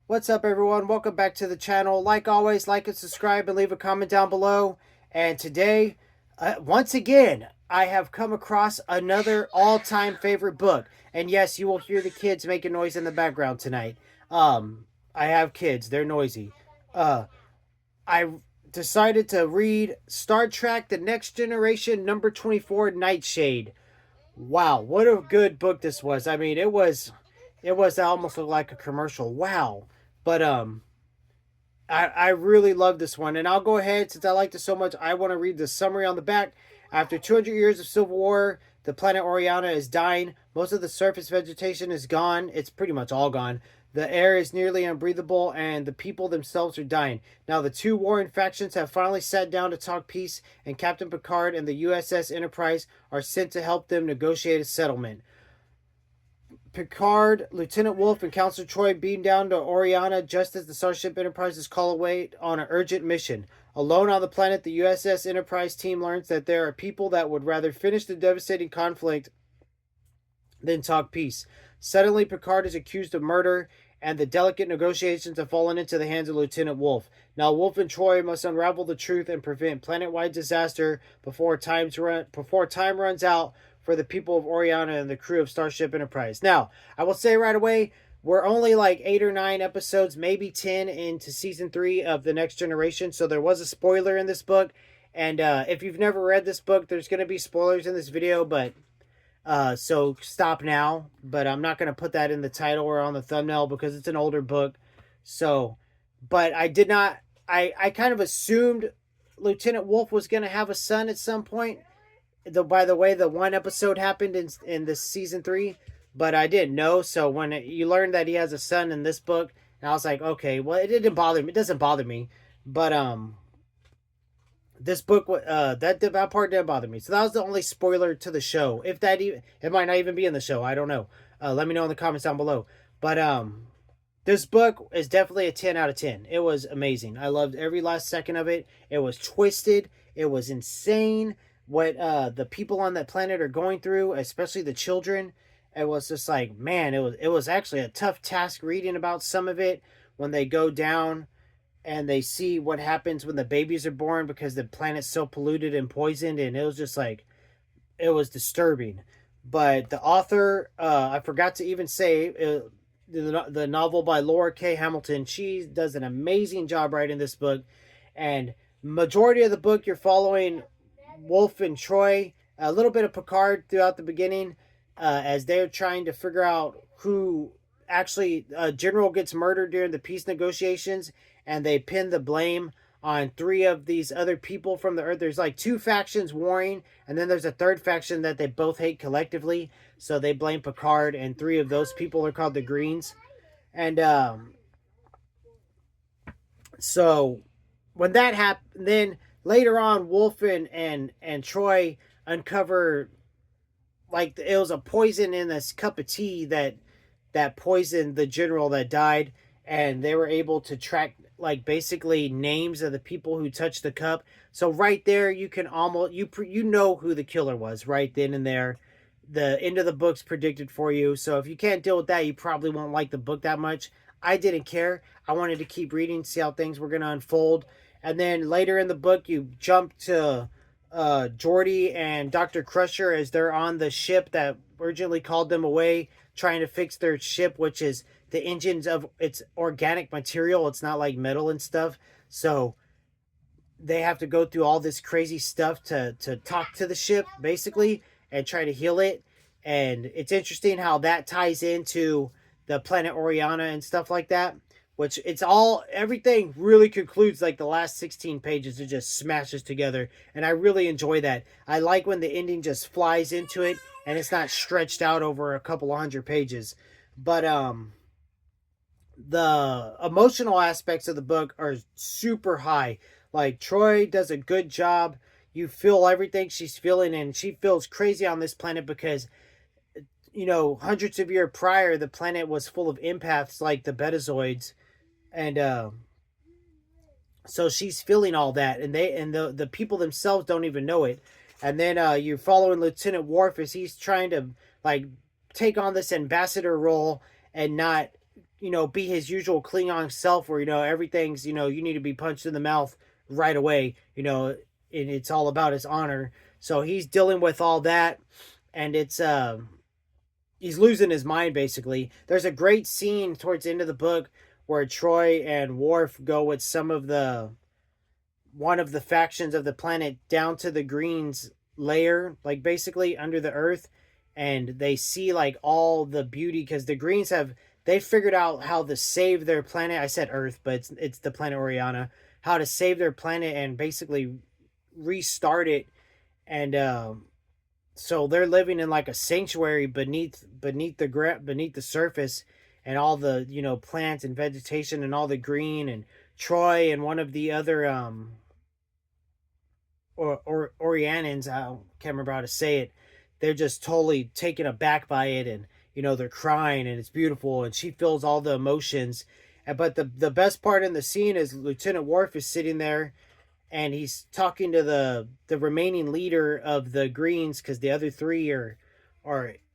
What's up, everyone? Welcome back to the channel. Like always, like and subscribe and leave a comment down below. And today, once again, I have come across another all-time favorite book. And yes, you will hear the kids making noise in the background tonight. I have kids. They're noisy. I decided to read Star Trek The Next Generation number 24, Nightshade. Wow, what a good book this was. I mean, it was almost like a commercial. Wow. But I really love this one, and I'll go ahead since I liked it so much. I want to read the summary on the back. After 200 years of civil war, the planet Oriana is dying. Most of the surface vegetation is gone. It's pretty much all gone. The air is nearly unbreathable, and the people themselves are dying. Now, the two warring factions have finally sat down to talk peace, and Captain Picard and the USS Enterprise are sent to help them negotiate a settlement. Picard, Lieutenant Wolf, and Counselor Troy beam down to Oriana just as the Starship Enterprise's call away on an urgent mission. Alone on the planet, the USS Enterprise team learns that there are people that would rather finish the devastating conflict than talk peace. Suddenly, Picard is accused of murder, and the delicate negotiations have fallen into the hands of Lieutenant Wolf. Now, Wolf and Troy must unravel the truth and prevent planet-wide disaster before time runs out for the people of Oriana and the crew of Starship Enterprise. Now, I will say right away, we're only like 8 or 9 episodes, maybe 10 into season 3 of The Next Generation, so there was a spoiler in this book. And if you've never read this book, there's going to be spoilers in this video, but so stop now. But I'm not going to put that in the title or on the thumbnail because it's an older book. So, but I did not, I kind of assumed Lieutenant Wolf was going to have a son at some point. By the way, the one episode happened in this season 3, but I didn't know. So when you learned that he has a son in this book, and I was like, okay, well, it didn't bother me. It doesn't bother me, but this book, that part didn't bother me. So that was the only spoiler to the show. If that even, it might not even be in the show. I don't know. Let me know in the comments down below. But this book is definitely a 10 out of 10. It was amazing. I loved every last second of it. It was twisted. It was insane what the people on that planet are going through, especially the children. It was just like, man, it was actually a tough task reading about some of it when they go down and they see what happens when the babies are born because the planet's so polluted and poisoned, and it was just like, it was disturbing. But the author, I forgot to even say, the novel by Laura K. Hamilton, she does an amazing job writing this book. And majority of the book, you're following Wolf and Troy, a little bit of Picard throughout the beginning, as they're trying to figure out who actually, General gets murdered during the peace negotiations, and they pin the blame on 3 of these other people from the Earth. There's like 2 factions warring, and then there's a third faction that they both hate collectively, so they blame Picard, and 3 of those people are called the Greens. And so when that happened, then later on, Wolf and Troy uncover, like, it was a poison in this cup of tea that poisoned the general that died, and they were able to track, like, basically names of the people who touched the cup. So right there, you can almost, you know who the killer was right then and there. The end of the book's predicted for you. So if you can't deal with that, you probably won't like the book that much. I didn't care. I wanted to keep reading, see how things were going to unfold. And then later in the book, you jump to Geordi and Dr. Crusher as they're on the ship that urgently called them away, trying to fix their ship, which is the engines of, it's organic material. It's not like metal and stuff. So they have to go through all this crazy stuff to talk to the ship, basically, and try to heal it. And it's interesting how that ties into the planet Oriana and stuff like that, which it's all, everything really concludes like the last 16 pages. It just smashes together, and I really enjoy that. I like when the ending just flies into it and it's not stretched out over a couple of 100 pages. But the emotional aspects of the book are super high. Like, Troy does a good job. You feel everything she's feeling, and she feels crazy on this planet because, you know, hundreds of years prior, the planet was full of empaths like the Betazoids. And so she's feeling all that, and the people themselves don't even know it. And then you're following Lieutenant Worf as he's trying to, like, take on this ambassador role and not be his usual Klingon self, where everything's you need to be punched in the mouth right away, and it's all about his honor. So he's dealing with all that, and it's he's losing his mind basically. There's a great scene towards the end of the book where Troy and Worf go with some of the one of the factions of the planet down to the Greens layer, like basically under the earth, and they see like all the beauty because the Greens they figured out how to save their planet. I said Earth, but it's the planet Oriana. How to save their planet and basically restart it, and so they're living in like a sanctuary beneath the surface, and all the plants and vegetation and all the green, and Troy and one of the other or Orianans, I can't remember how to say it. They're just totally taken aback by it, and they're crying, and it's beautiful, and she feels all the emotions. But the best part in the scene is Lieutenant Worf is sitting there, and he's talking to the remaining leader of the Greens, because the other three are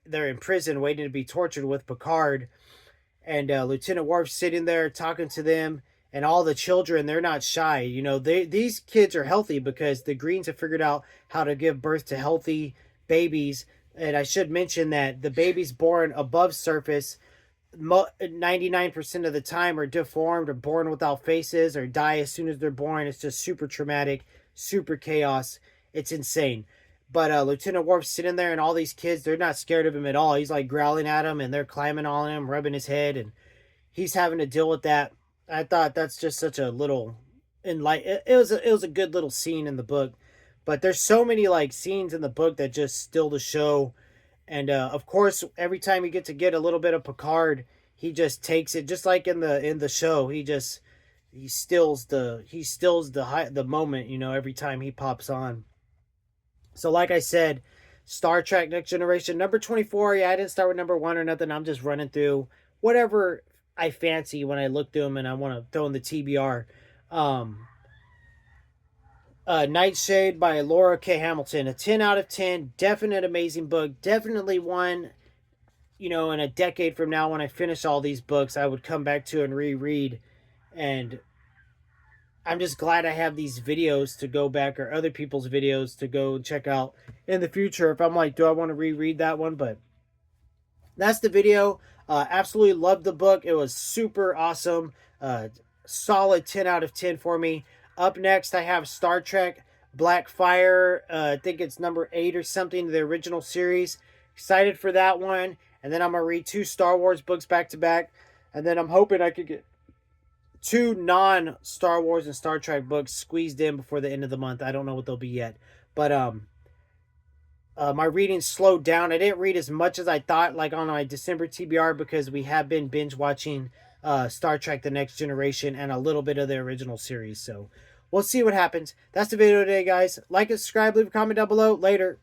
they're in prison waiting to be tortured with Picard, and Lieutenant Worf sitting there talking to them, and all the children, they're not shy. These kids are healthy because the Greens have figured out how to give birth to healthy babies. And I should mention that the babies born above surface 99% of the time are deformed or born without faces or die as soon as they're born. It's just super traumatic, super chaos. It's insane. But Lieutenant Worf's sitting there, and all these kids, they're not scared of him at all. He's like growling at them, and they're climbing on him, rubbing his head, and he's having to deal with that. I thought that's just such a little, it was a good little scene in the book. But there's so many like scenes in the book that just still the show. And of course, every time you get a little bit of Picard, he just takes it, just like in the show. He stills the moment, every time he pops on. So like I said, Star Trek Next Generation number 24. Yeah, I didn't start with number 1 or nothing. I'm just running through whatever I fancy when I look through them and I want to throw in the TBR. Um, Nightshade by Laura K. Hamilton, a 10 out of 10. Definite amazing book. Definitely one, in a decade from now when I finish all these books, I would come back to and reread. And I'm just glad I have these videos to go back, or other people's videos to go and check out in the future if I'm like, do I want to reread that one? But that's the video. Absolutely loved the book. It was super awesome. Solid 10 out of 10 for me. Up next, I have Star Trek Blackfire. I think it's number 8 or something, the original series. Excited for that one. And then I'm going to read 2 Star Wars books back to back. And then I'm hoping I could get 2 non-Star Wars and Star Trek books squeezed in before the end of the month. I don't know what they'll be yet. But my reading slowed down. I didn't read as much as I thought, like on my December TBR, because we have been binge watching Star Trek The Next Generation and a little bit of the original series. So we'll see what happens. That's the video today, guys. Like and subscribe. Leave a comment down below. Later.